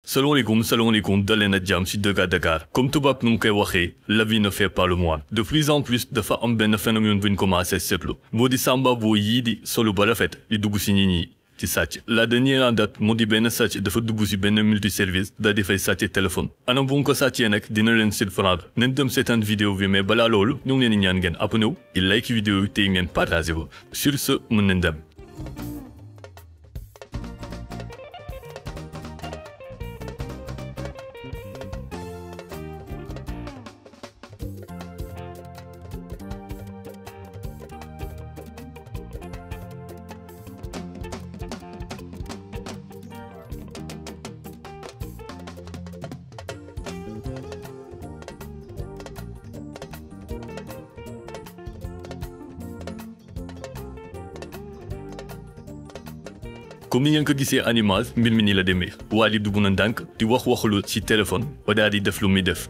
Selon les comptes dalen ak jàmm ci Dakar comme tubaab nu mu koy waxee la vie ne fait pas le moine de plus en plus dafa am benn phénomène bu ñu commencé seetlu moo di samba boo yii di solu ba rafet di dugg ci nit ñi ci sàcc la dernière en date moo di benn sàcc dafa dugg ci benn multiservice da di fay sàcc téléphone anam bu nga ko sàccee nag dina leen surprendre nañ dem seetaan vidéo bi mais balaa loolu ñu ngi leen di ñaan ngeen abonné wu di like vidéo yi te ngeen partagé ko sur ce mën nañ dem. comme ni ngeen ko gisee animage mbir mi ni la demee waa li dugg na ndànk di waxulu ci téléphone ba daal di def lu muy def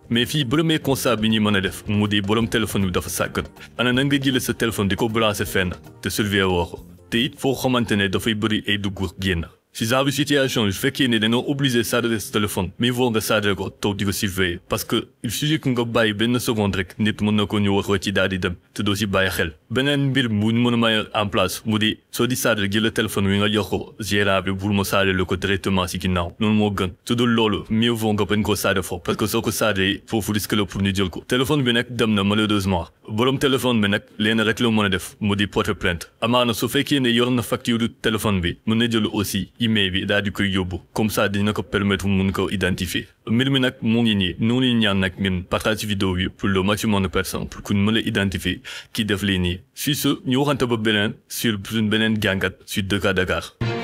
mais fii premier constat bi ñuy mën a def mu di borom téléphone bi dafa sàggan ana nan nga jëlee sa téléphone di ko branché fenn te surveiller woo ko te it foo xamante ne dafay bëri ay dugg génn si genre situation su fekkee ne dañoo obligé charger sa téléphone mais vaut nga charger ko toog di ko surveiller parce que il suffit que nga bàyyi benn seconde rek nit mën na ko ñu wax ci daal di dem te doo si bàyyi xel beneen mbir bu ñu mën a may en place mu di soo di charger jël téléphone wi nga jox ko gérant bi pour mu charger le ko directement si ginnaaw loolu moo gën te dul loolu mieux vaut nga bañ koo charger foofu parce que soo ko charger foofu risque la pour ñu jël ko téléphone bi nag dem na malheureusement borom téléphone bi nag leen rek la mën a def mu di porter plainte amaana su fekkee ne yor na facture téléphone bi mën na jël aussi email bi daal di koy yóbbu comme ça dina ko permettre mu mun ko identifier mbir mi nag mu ngi nii noonu ñaan nag ngeen partage vidéo bi pour le maximum de personnes pour que ñu mën a identifier ki def lii nii sur ce ñu waxante ba beneen sur beneen jàngat sur Dakar.